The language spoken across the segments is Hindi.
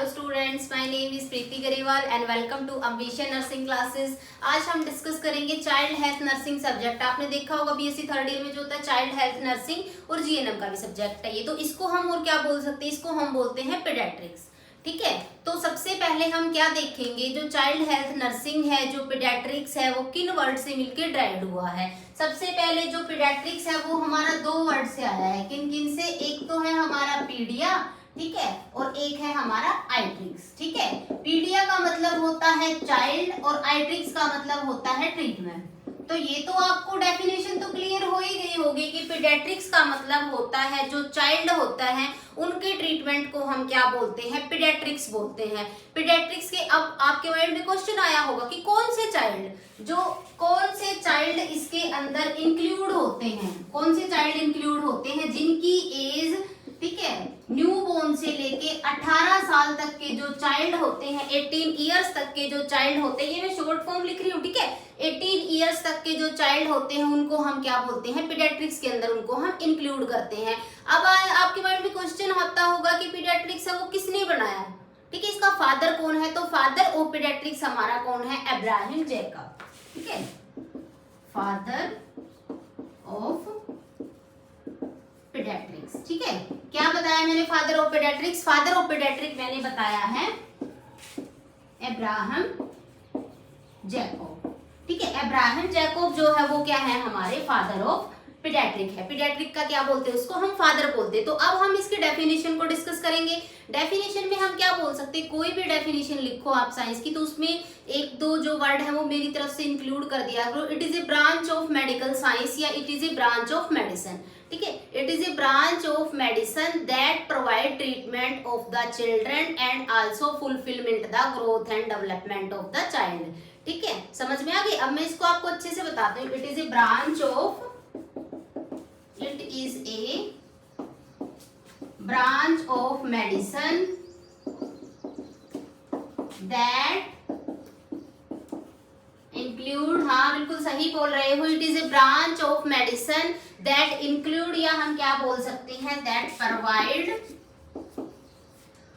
Hello students, my name is Preeti Grewal and welcome to Ambition nursing classes. आज हम डिस्कस करेंगे चाइल्ड हेल्थ नर्सिंग सब्जेक्ट। आपने देखा होगा बीएससी थर्ड ईयर में जो होता है चाइल्ड हेल्थ नर्सिंग और जीएनएम का भी सब्जेक्ट है ये। तो इसको हम और क्या बोल सकते हैं, इसको हम बोलते हैं पीडियाट्रिक्स। ठीक है, तो सबसे पहले हम क्या देखेंगे, जो चाइल्ड हेल्थ नर्सिंग है, जो पीडियाट्रिक्स है, वो किन वर्ड से मिलकर ड्राइव्ड हुआ है। सबसे पहले जो पीडियाट्रिक्स है वो हमारा दो वर्ड से आया है। किन किन से? एक तो है हमारा पीडिया, ठीक है, और एक है हमारा आइट्रिक्स। ठीक है, पीडिया का मतलब होता है चाइल्ड और आइट्रिक्स का मतलब होता है ट्रीटमेंट। तो ये तो आपको डेफिनेशन तो क्लियर हो ही गई होगी कि पीडियाट्रिक्स का मतलब होता है जो चाइल्ड होता है उनके ट्रीटमेंट को हम क्या बोलते हैं, पीडियाट्रिक्स बोलते हैं। पीडियाट्रिक्स के अब आपके माइंड में क्वेश्चन आया होगा कि कौन से चाइल्ड इसके अंदर इंक्लूड होते हैं, कौन से चाइल्ड इंक्लूड होते हैं जिनकी एज, ठीक है, न्यू बोर्न से लेके 18 साल तक के जो चाइल्ड होते हैं, 18 इयर्स तक के जो चाइल्ड होते हैं, ये मैं शॉर्ट फॉर्म लिख रही हूँ, ठीक है, 18 इयर्स तक के जो चाइल्ड होते हैं उनको हम क्या बोलते हैं, पीडियाट्रिक्स के अंदर उनको हम इंक्लूड करते हैं। अब आपके माइंड में क्वेश्चन आता होगा कि पीडियाट्रिक्स है वो किसने बनाया है, ठीक है, इसका फादर कौन है। तो फादर ऑफ पीडियाट्रिक्स हमारा कौन है, अब्राहम जैकब। ठीक है, फादर ऑफ पीडियाट्रिक्स। ठीक है, क्या बताया मैंने, father of paediatrics? Father of paediatric मैंने बताया है अब्राहम जैकब। ठीक है, अब्राहम जैकब जो है वो क्या है, हमारे फादर ऑफ पीडियाट्रिक है। पीडियाट्रिक का क्या बोलते हैं, उसको हम फादर बोलते हैं। तो अब हम इसके डेफिनेशन को डिस्कस करेंगे। डेफिनेशन में हम क्या बोल सकते हैं, कोई भी डेफिनेशन लिखो आप साइंस की, तो उसमें एक दो जो वर्ड है वो मेरी तरफ से इंक्लूड कर दिया करो। It is a branch of medical science या it is a branch of medicine. ठीक है, it is a branch of medicine that provide treatment of the children and also fulfilment the growth and development of the child. ठीक है, समझ में आ गई? अब मैं इसको आपको अच्छे से बताती हूँ। It is a branch of, it is a branch of medicine that include, हाँ बिल्कुल सही बोल रहे हो, it is a branch of medicine that include, या हम क्या बोल सकते हैं, that provide,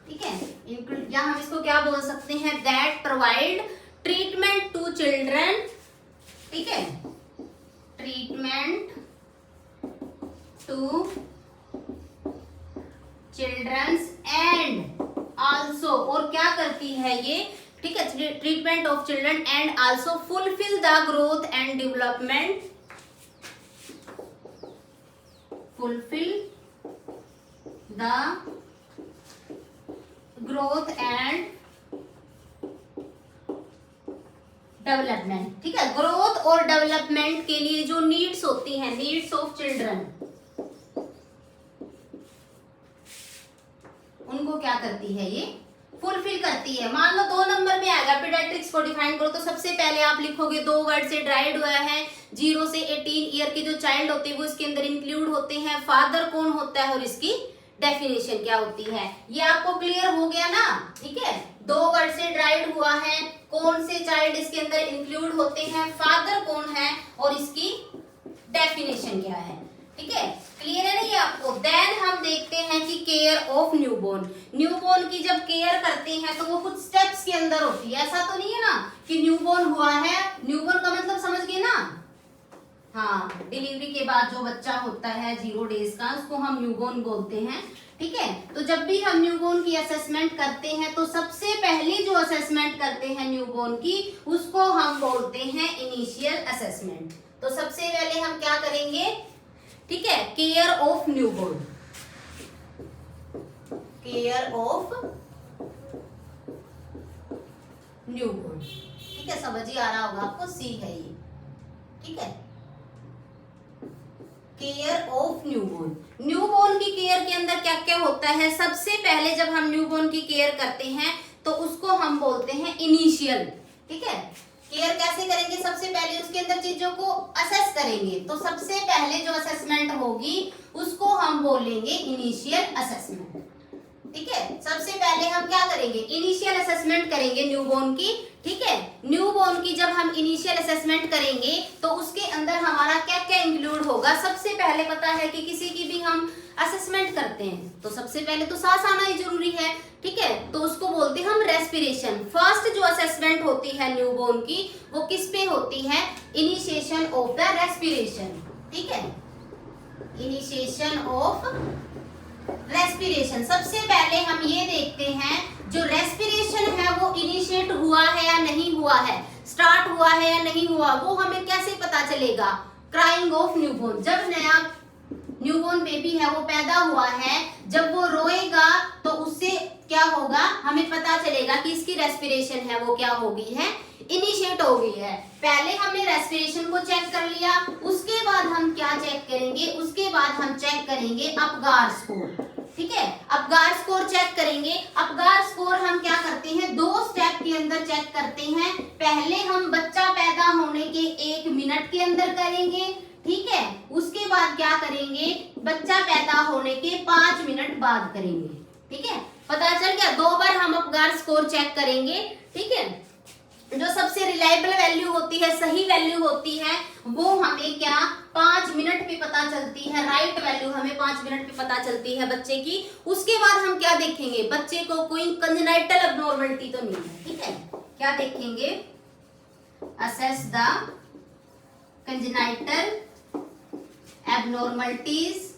ठीक है, include, या हम इसको क्या बोल सकते हैं, that provide treatment to children। ठीक है, treatment to children's and also, और क्या करती है ये, ठीक है, treatment of children and also fulfil the growth and development, fulfil the growth and development. ठीक है, ग्रोथ और डेवलपमेंट के लिए जो नीड्स होती हैं, नीड्स ऑफ चिल्ड्रन, उनको क्या करती है, ये फुलफिल करती है। मान लो 2 नंबर में आएगा, पीडियाट्रिक्स को डिफाइन करो, तो सबसे पहले आप लिखोगे 2 वर्ड से ड्राइव्ड हुआ है। 0 से 18 ईयर के जो चाइल्ड होते हैं वो इसके अंदर इंक्लूड होते हैं। फादर कौन होता है और इसकी डेफिनेशन क्या होती है, ये आपको क्लियर हो गया ना। ठीक है, 2 वर्ड से ड्राइव्ड हुआ है, कौन से चाइल्ड इसके अंदर इंक्लूड होते हैं, फादर कौन है और इसकी डेफिनेशन क्या है। ठीक है, क्लियर है ना ये आपको। देन हम देखते हैं कि केयर ऑफ न्यूबॉर्न। न्यूबॉर्न की जब केयर करते हैं तो वो कुछ स्टेप्स के अंदर होती है। ऐसा तो नहीं है ना कि न्यूबॉर्न हुआ है, न्यूबॉर्न का मतलब समझ गए ना, हाँ, डिलीवरी के बाद जो बच्चा होता है 0 डेज का, उसको हम न्यूबॉर्न बोलते हैं। ठीक है, तो जब भी हम न्यूबॉर्न की असेसमेंट करते हैं तो सबसे पहले जो असेसमेंट करते हैं न्यूबॉर्न की, उसको हम बोलते हैं इनिशियल असेसमेंट। तो सबसे पहले हम क्या करेंगे, ठीक है, care of newborn, care of newborn. ठीक है, समझ ही आ रहा होगा आपको, सी है ये। ठीक है, केयर ऑफ न्यूबॉर्न। न्यूबॉर्न की केयर के अंदर क्या क्या होता है, सबसे पहले जब हम न्यूबॉर्न की केयर करते हैं तो उसको हम बोलते हैं इनिशियल। ठीक है, केयर कैसे करेंगे, सबसे पहले उसके अंदर चीजों को असेस करेंगे। तो सबसे पहले जो असेसमेंट होगी उसको हम बोलेंगे इनिशियल असेसमेंट। ठीक है, सबसे पहले हम क्या करेंगे, इनिशियल असेसमेंट करेंगे न्यूबॉर्न की। ठीक है, न्यूबॉर्न की जब हम इनिशियल असेसमेंट करेंगे तो उसके अंदर हमारा क्या क्या इंक्लूड होगा। सबसे पहले पता है कि किसी की भी हम असेसमेंट करते हैं तो सबसे पहले तो सांस आना ही जरूरी है, ठीक है, तो उसको बोलते हैं हम रेस्पिरेशन। फर्स्ट जो असेसमेंट होती है न्यूबॉर्न की वो किस पे होती है, इनिशिएशन ऑफ द रेस्पिरेशन, ठीक है, इनिशिएशन ऑफ रेस्पिरेशन। सबसे पहले हम ये देखते हैं जो रेस्पिरेशन है वो इनिशिएट हुआ है या नहीं हुआ है, स्टार्ट हुआ है या नहीं हुआ, वो हमें कैसे पता चलेगा, क्राइंग ऑफ न्यूबॉर्न। जब नया न्यूबॉर्न बेबी है वो पैदा हुआ है, जब वो रोएगा तो उससे क्या होगा, हमें पता चलेगा कि इसकी रेस्पिरेशन है वो क्या हो गई है, इनिशिएट हो गई है। पहले हमने रेस्पिरेशन को चेक कर लिया, उसके बाद हम क्या चेक करेंगे, उसके बाद हम चेक करेंगे अपगार स्कोर, ठीक है, अपगार स्कोर चेक करेंगे। अपगार स्कोर हम क्या करते हैं, 2 स्टेप के अंदर चेक करते हैं। पहले हम बच्चा पैदा होने के 1 मिनट के अंदर करेंगे, ठीक है, उसके बाद क्या करेंगे, बच्चा पैदा होने के 5 मिनट बाद करेंगे, ठीक है, पता चल गया। 2 बार हम अपगार स्कोर चेक करेंगे, ठीक है। जो सबसे रिलायबल वैल्यू होती है, सही वैल्यू होती है, वो हमें क्या 5 मिनट पे पता चलती है, राइट वैल्यू हमें 5 मिनट पे पता चलती है बच्चे की। उसके बाद हम क्या देखेंगे, बच्चे को कोई कंजेनाइटल एब्नॉर्मलिटी तो नहीं है, ठीक है, क्या देखेंगे, assess the congenital abnormalities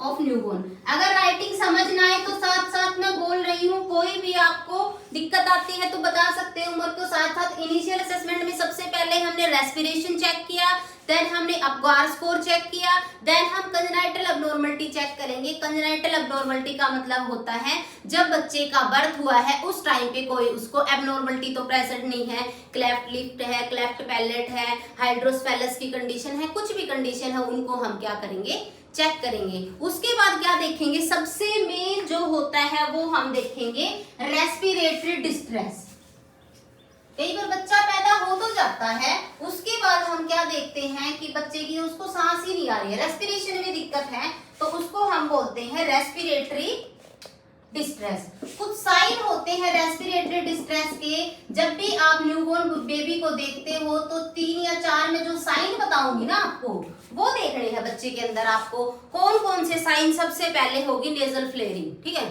of newborn. अगर राइटिंग समझ ना आए तो साथ साथ मैं बोल रही हूँ, कोई भी आपको दिक्कत आती है तो बता सकते हैं उम्र को साथ साथ। इनिशियल असेसमेंट में सबसे पहले हमने रेस्पिरेशन चेक किया, देन हमने अपगार स्कोर चेक किया, देन हम कंजेनाइटल एब्नॉर्मलिटी चेक करेंगे। कंजेनाइटल एब्नॉर्मलिटी का मतलब होता है जब बच्चे का बर्थ हुआ है उस टाइम पे कोई उसको एब्नॉर्मलिटी तो प्रेजेंट नहीं है, क्लेफ्ट लिप है, क्लेफ्ट पैलेट है, हाइड्रोसेफेलस की कंडीशन है, कुछ भी कंडीशन है, उनको हम क्या करेंगे, चेक करेंगे। उसके बाद क्या देखेंगे, सबसे मेन जो होता है वो हम देखेंगे रेस्पिरेटरी डिस्ट्रेस। कई बार बच्चा पैदा हो तो जाता है, उसके बाद हम क्या देखते हैं कि बच्चे की उसको सांस ही नहीं आ रही है, रेस्पिरेशन में दिक्कत है, तो उसको हम बोलते हैं रेस्पिरेटरी डिस्ट्रेस। कुछ साइन होते हैं रेस्पिरेटरी डिस्ट्रेस के। जब भी आप न्यूबॉर्न बेबी को देखते हो तो 3 या 4 में जो साइन बताऊंगी ना आपको, वो देखने हैं बच्चे के अंदर। आपको कौन कौन से साइन, सबसे पहले होगी नेजल फ्लेयरिंग, ठीक है,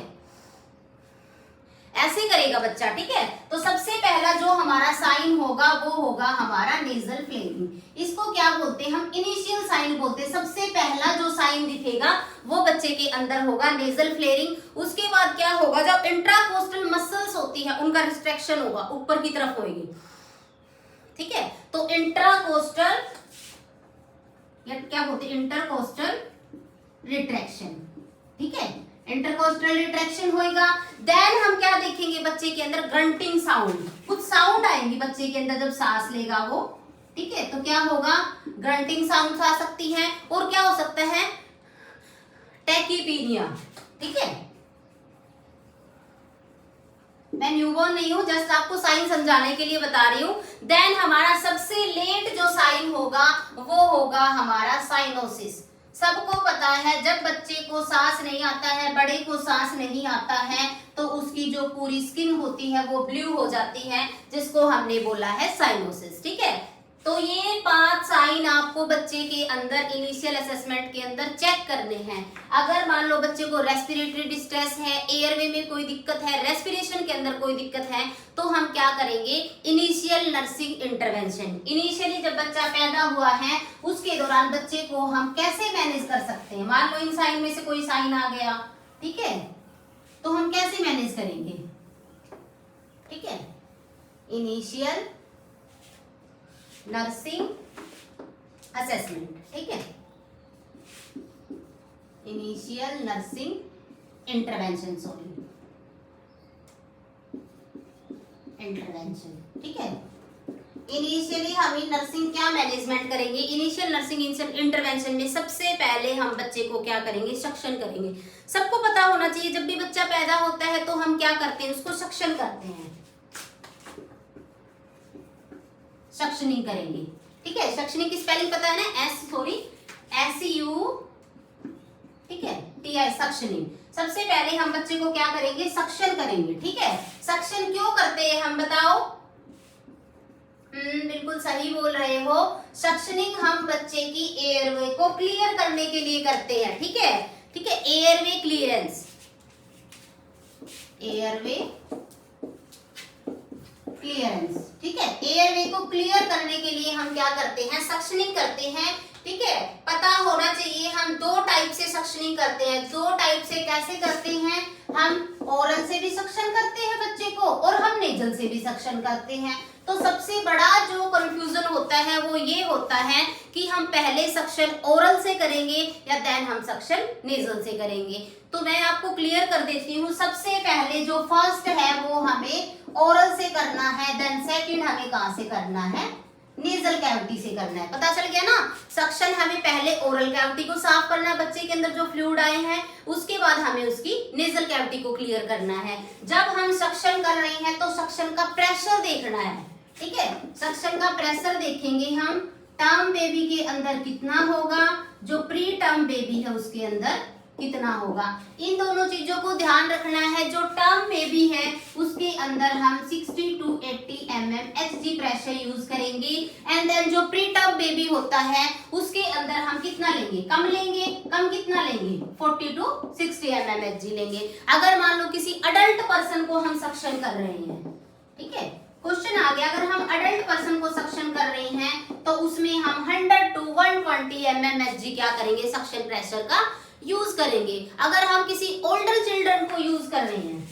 ऐसे करेगा बच्चा, ठीक है, तो सबसे पहला जो हमारा साइन होगा वो होगा हमारा नेजल फ्लेयरिंग। इसको क्या बोलते हैं हम, इनिशियल साइन बोलते हैं। सबसे पहला जो साइन दिखेगा वो बच्चे के अंदर होगा नेजल फ्लेयरिंग। उसके बाद क्या होगा, जब इंट्राकोस्टल मसल्स होती है उनका रिस्ट्रिक्शन होगा, ऊपर की तरफ होगी, ठीक है, तो इंट्राकोस्टल या क्या बोलते हैं, इंटरकोस्टल रिट्रैक्शन, ठीक है, इंटरकोस्टल रिट्रैक्शन होएगा। देन हम क्या देखेंगे बच्चे के अंदर, ग्रंटिंग साउंड, कुछ साउंड आएंगी बच्चे के अंदर जब सांस लेगा वो, ठीक है, तो क्या होगा, ग्रंटिंग साउंड आ सकती है, और क्या हो सकता है, टैकीपीनिया, ठीक है। मैं न्यूबॉर्न नहीं हूं, जस्ट आपको साइन समझाने के लिए बता रही हूं। देन हमारा सबसे लेट जो साइन होगा वो होगा हमारा साइनोसिस। सबको पता है जब बच्चे को सांस नहीं आता है, बड़े को सांस नहीं आता है, तो उसकी जो पूरी स्किन होती है वो ब्लू हो जाती है, जिसको हमने बोला है साइनोसिस, ठीक है। तो ये 5 साइन आपको बच्चे के अंदर इनिशियल असेसमेंट के अंदर चेक करने हैं। अगर मान लो बच्चे को रेस्पिरेटरी डिस्ट्रेस है, एयरवे में कोई दिक्कत है, रेस्पिरेशन के अंदर कोई दिक्कत है, तो हम क्या करेंगे, इनिशियल नर्सिंग इंटरवेंशन। इनिशियली जब बच्चा पैदा हुआ है उसके दौरान बच्चे को हम कैसे मैनेज कर सकते हैं। मान लो इन साइन में से कोई साइन आ गया, ठीक है, तो हम कैसे मैनेज करेंगे, ठीक है, इनिशियल नर्सिंग असेसमेंट, ठीक है, initial nursing intervention, sorry intervention, ठीक है। इनिशियली हम नर्सिंग क्या मैनेजमेंट करेंगे, इनिशियल नर्सिंग इंटरवेंशन में सबसे पहले हम बच्चे को क्या करेंगे, सक्शन करेंगे। सबको पता होना चाहिए जब भी बच्चा पैदा होता है तो हम क्या करते हैं, उसको सक्शन करते हैं, सक्शनिंग करेंगे, ठीक है। सक्शनिंग की स्पेलिंग पता है ना, SU, ठीक है, TI, सक्शनिंग। सबसे पहले हम बच्चे को क्या करेंगे, सक्शन करेंगे, ठीक है। सक्शन क्यों करते हैं हम बताओ, बिल्कुल सही बोल रहे हो। सक्शनिंग हम बच्चे की एयरवे को क्लियर करने के लिए करते हैं, ठीक है। ठीक है, एयरवे क्लियरेंस, एयरवे क्लियरेंस, ठीक है। एयरवे को क्लियर करने के लिए हम क्या करते हैं, सक्शनिंग करते हैं, ठीक है। पता होना चाहिए हम दो टाइप से सक्शनिंग करते हैं। दो टाइप से कैसे करते हैं, हम ओरल से भी सक्शन करते हैं बच्चे को और हम नेजल से भी सक्शन करते हैं। तो सबसे बड़ा जो कंफ्यूजन होता है वो ये होता है कि हम पहले सक्शन ओरल से करेंगे या देन हम सक्शन नेजल से करेंगे। तो मैं आपको क्लियर कर देती हूँ, सबसे पहले जो फर्स्ट है वो हमें ओरल से करना है, देन सेकंड हमें कहाँ से करना है, नेजल कैविटी से करना है। पता चल गया ना, सक्शन हमें पहले ओरल कैविटी को साफ करना है, बच्चे के अंदर जो फ्लूइड आए हैं, उसके बाद हमें उसकी नेजल कैविटी को क्लियर करना है। जब हम सक्शन कर रहे हैं तो सक्शन का प्रेशर देखना है, ठीक है। सक्शन का प्रेशर देखेंगे हम, टर्म बेबी के अंदर कितना होगा, जो प्री टर्म बेबी है उसके अंदर कितना होगा। इन दोनों चीजों को ध्यान रखना है। जो टर्म बेबी है उसके अंदर हम 60 to 80 mm Hg pressure use करेंगे, एंड देन जो प्री टर्म बेबी होता है उसके अंदर हम कितना लेंगे, कम लेंगे। कम कितना लेंगे, 40 to 60 mm Hg लेंगे। अगर मान लो किसी अडल्ट पर्सन को हम सक्शन कर रहे हैं, ठीक है, क्वेश्चन आ गया, अगर हम अडल्ट पर्सन को सक्शन कर रहे हैं तो उसमें हम 100 to 120 mm Hg क्या करेंगे, सक्शन प्रेशर का यूज करेंगे। अगर हम किसी ओल्डर चिल्ड्रन को यूज कर रहे हैं,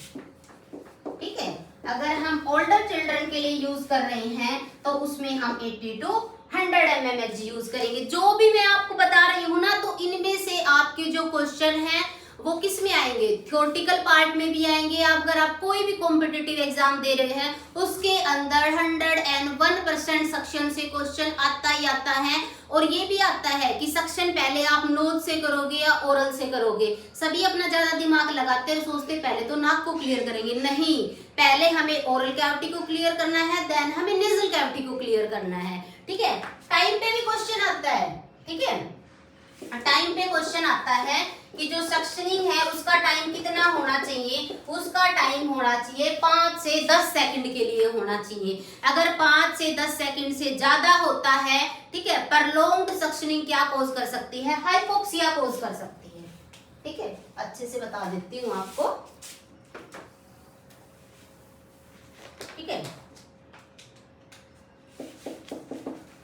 ठीक है, अगर हम ओल्डर चिल्ड्रन के लिए यूज कर रहे हैं तो उसमें हम 80 to 100 mm Hg यूज करेंगे। जो भी मैं आपको बता रही हूँ ना, तो इनमें से आपके जो क्वेश्चन हैं वो किस में आएंगे, थ्योरेटिकल पार्ट में भी आएंगे। अगर आप कोई भी कॉम्पिटिटिव एग्जाम दे रहे हैं उसके अंदर 101% सक्शन से क्वेश्चन आता ही आता है। और ये भी आता है कि सक्शन पहले आप नोज से करोगे या ओरल से करोगे। सभी अपना ज्यादा दिमाग लगाते हैं, सोचते पहले तो नाक को क्लियर करेंगे, नहीं, पहले हमें ओरल कैविटी को क्लियर करना है, देन हमें नेजल कैविटी को क्लियर करना है, ठीक है। टाइम पे भी क्वेश्चन आता है, ठीक है, टाइम पे क्वेश्चन आता है कि जो सक्शनिंग है उसका टाइम कितना होना चाहिए, उसका टाइम होना चाहिए 5 से 10 सेकंड के लिए होना चाहिए। अगर 5 से 10 सेकंड से ज्यादा होता है, ठीक है, प्रॉन्ग्ड सक्शनिंग क्या कॉज कर सकती है, हाइपोक्सिया कॉज कर सकती है, ठीक है। अच्छे से बता देती हूँ आपको, ठीक है।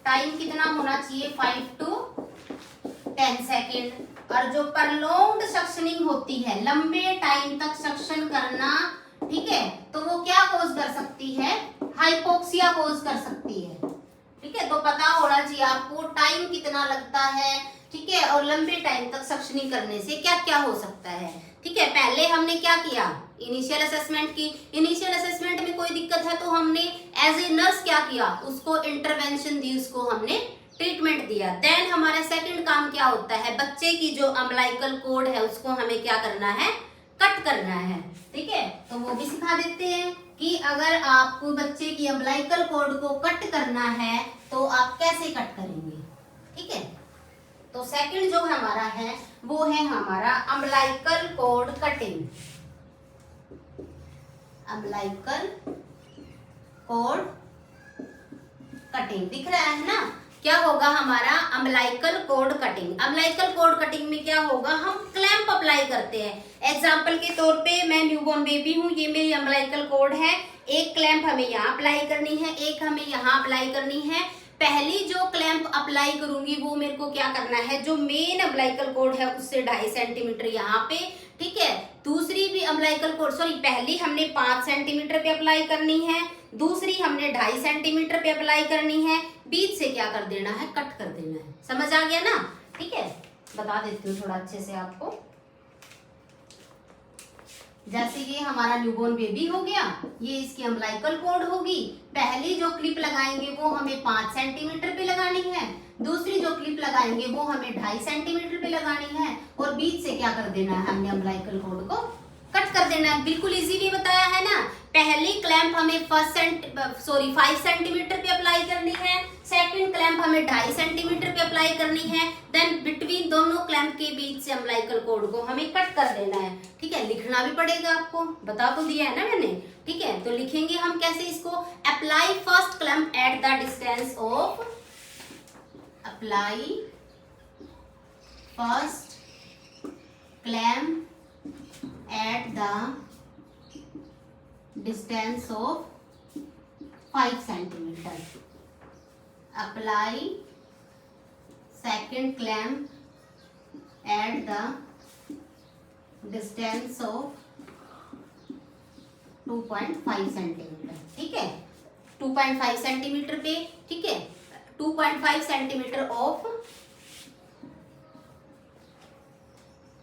टाइम कितना होना चाहिए, 5 to 10 सेकेंड। और जो प्रॉन्ग्ड सक्शनिंग होती है, लंबे टाइम तक सक्शन करना, ठीक है, तो वो क्या कॉज कर सकती है, हाइपोक्सिया कॉज कर सकती है, ठीक है। तो पता होना चाहिए आपको टाइम कितना लगता है, ठीक है, और लंबे टाइम तक सक्शनिंग करने से क्या क्या हो सकता है, ठीक है। पहले हमने क्या किया, इनिशियल असेसमेंट की। इनिशियल असेसमेंट में कोई दिक्कत है तो हमने एज ए नर्स क्या किया, उसको इंटरवेंशन दी, उसको हमने ट्रीटमेंट दिया। देन हमारा सेकंड काम क्या होता है, बच्चे की जो अम्बिलिकल कॉर्ड है उसको हमें क्या करना है, कट करना है, ठीक है। तो वो भी सिखा देते हैं कि अगर आपको बच्चे की अम्बिलिकल कॉर्ड को कट करना है तो आप कैसे कट करेंगे, ठीक है। तो सेकंड जो हमारा है वो है हमारा umbilical cord cutting. Umbilical cord cutting दिख रहा है ना, क्या होगा हमारा umbilical cord cutting. Umbilical cord cutting में क्या होगा, हम क्लैंप अप्लाई करते हैं। एग्जांपल के तौर पे मैं न्यूबॉर्न बेबी हूँ, ये मेरी अम्बिलिकल कॉर्ड है, एक क्लैंप हमें यहाँ अप्लाई करनी है, एक हमें यहाँ अप्लाई करनी है। पहली जो क्लैंप अप्लाई करूंगी वो मेरे को क्या करना है, जो मेन अम्बिलिकल कॉर्ड है उससे 2.5 सेंटीमीटर यहाँ पे, ठीक है। दूसरी भी अम्बिलिकल कॉर्ड, सॉरी, पहली हमने 5 सेंटीमीटर पे अप्लाई करनी है, दूसरी हमने 2.5 सेंटीमीटर पे अप्लाई करनी है। बीच से क्या कर देना है, कट कर देना है। समझ आ गया ना, ठीक है। बता देती हूँ थोड़ा अच्छे से आपको। जैसे ये हमारा न्यूबॉर्न बेबी हो गया, ये इसकी अम्बिलिकल कॉर्ड होगी। पहली जो क्लिप लगाएंगे वो हमें 5 सेंटीमीटर पे लगानी है, दूसरी जो क्लिप लगाएंगे वो हमें 2.5 सेंटीमीटर पे लगानी है, और बीच से क्या कर देना है, हमने अम्बिलिकल कॉर्ड को कट कर देना है। बिल्कुल इजीली बताया है ना। पहली क्लैंप हमें 5 सेंटीमीटर पे अप्लाई करनी है, सेकंड क्लैंप हमें 2.5 सेंटीमीटर पे अप्लाई करनी है, देन बिटवीन दोनों क्लैंप के बीच से अम्बिलिकल कॉर्ड को हमें कट कर देना है, ठीक है। लिखना भी पड़ेगा आपको, बता तो दिया है ना मैंने, ठीक है। तो लिखेंगे हम कैसे इसको, apply first clamp at the distance of, apply first clamp at the distance of 5 centimeter. Apply second clamp at the distance of 2.5 centimetre. ठीक है, 2.5 सेंटीमीटर पे. ठीक है, 2.5 centimetre of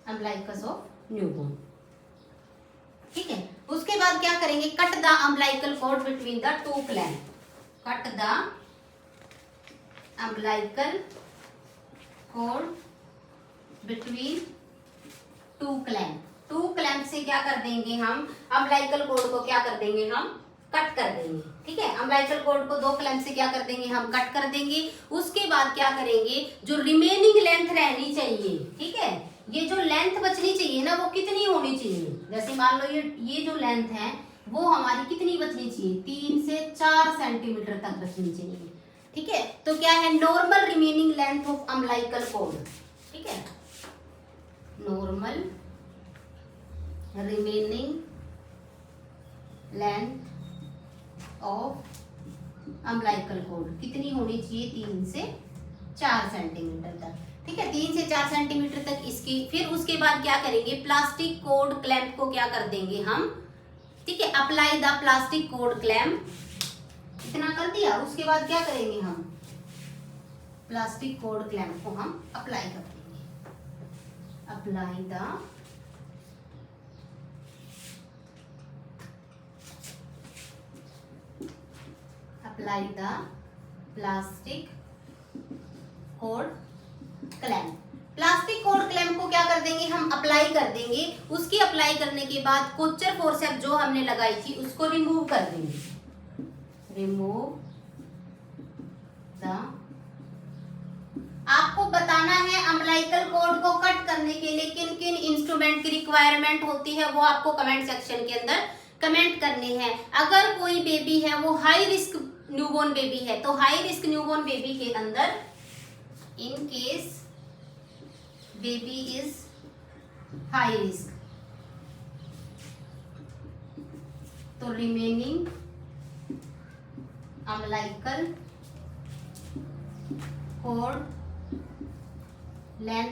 umbilicus of newborn. ठीक है, उसके बाद क्या करेंगे, cut the umbilical cord between the two clamp. Cut the umbilical cord between two clamp. Two clamp से क्या कर देंगे हम, अम्बिलिकल कॉर्ड को क्या कर देंगे हम, कट कर देंगे. ठीक है, अम्बिलिकल कॉर्ड को 2 क्लैम्प से क्या कर देंगे हम, कट कर देंगे. उसके बाद क्या करेंगे, जो रिमेनिंग लेंथ रहनी चाहिए. ठीक है, ये जो लेंथ बचनी चाहिए ना, वो कितनी होनी चाहिए. जैसे मान लो ये जो लेंथ है वो हमारी कितनी बचनी चाहिए, 3 से 4 सेंटीमीटर तक बचनी चाहिए. ठीक है, तो क्या है, normal remaining length of umbilical cord. ठीक है, normal remaining length of umbilical cord कितनी होनी चाहिए, 3 से 4 सेंटीमीटर तक. ठीक है, 3 से 4 सेंटीमीटर तक इसकी. फिर उसके बाद क्या करेंगे, प्लास्टिक कॉर्ड क्लैंप को क्या कर देंगे हम. ठीक है, apply the plastic cord clamp. इतना कर दिया. उसके बाद क्या करेंगे हम, प्लास्टिक कॉर्ड क्लैंप को हम अप्लाई कर देंगे. Apply the plastic cord clamp. Plastic cord clamp को क्या कर देंगे हम, अप्लाई कर देंगे. उसकी अप्लाई करने के बाद कोचर फोर्सेप्स जो हमने लगाई थी उसको रिमूव कर देंगे. Remove the. आपको बताना है अम्बिलिकल कॉर्ड को कट करने के लिए किन किन इंस्ट्रूमेंट की रिक्वायरमेंट होती है, वो आपको कमेंट सेक्शन के अंदर कमेंट करने हैं. अगर कोई बेबी है वो हाई रिस्क न्यूबॉर्न बेबी है, तो हाई रिस्क न्यूबॉर्न बेबी के अंदर, in case baby is high risk, तो रिमेनिंग अम्बिलिकल कॉर्ड लेंथ,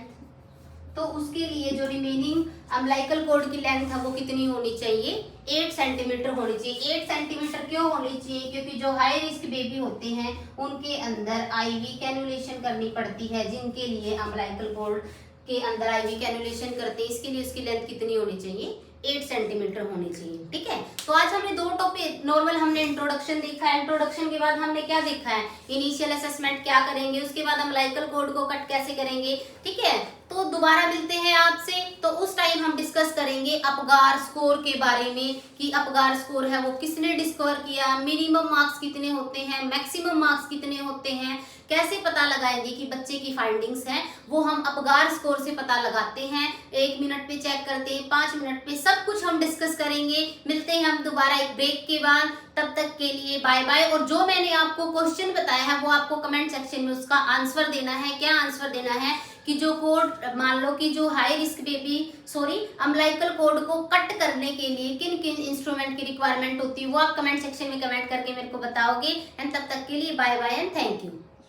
तो उसके लिए जो रिमेनिंग अम्बिलिकल कॉर्ड की लेंथ है वो कितनी होनी चाहिए, 8 सेंटीमीटर होनी चाहिए. 8 सेंटीमीटर क्यों होनी चाहिए, क्योंकि जो हाई रिस्क बेबी होते हैं उनके अंदर आईवी कैनुलेशन करनी पड़ती है, जिनके लिए अम्बिलिकल कॉर्ड के अंदर आईवी कैनुलेशन करते हैं. इसके लिए उसकी लेंथ कितनी होनी चाहिए, 8 सेंटीमीटर होनी चाहिए. ठीक है, तो आज हमने 2 टॉपिक, नॉर्मल हमने इंट्रोडक्शन देखा है. इंट्रोडक्शन के बाद हमने क्या देखा है, इनिशियल असेसमेंट क्या करेंगे, उसके बाद अम्बिलिकल कॉर्ड को कट कैसे करेंगे. ठीक है, तो दोबारा मिलते हैं आपसे. तो उस टाइम हम डिस्कस करेंगे अपगार स्कोर के बारे में, कि अपगार स्कोर है वो किसने डिस्कवर किया, मिनिमम मार्क्स कितने होते हैं, मैक्सिमम मार्क्स कितने होते हैं, कैसे पता लगाएंगे कि बच्चे की फाइंडिंग्स हैं, वो हम अपगार स्कोर से पता लगाते हैं. 1 मिनट पे चेक करते हैं, 5 मिनट पे, सब कुछ हम डिस्कस करेंगे. मिलते हैं हम दोबारा एक ब्रेक के बाद. तब तक के लिए बाय बाय. और जो मैंने आपको क्वेश्चन बताया है वो आपको कमेंट सेक्शन में उसका आंसर देना है. क्या आंसर देना है, कि जो कोड, मान लो कि जो high risk baby, umbilical cord को कट करने के लिए किन किन इंस्ट्रूमेंट की रिक्वायरमेंट होती है, वो आप कमेंट सेक्शन में कमेंट करके मेरे को बताओगे. एंड तब तक के लिए bye bye and thank you.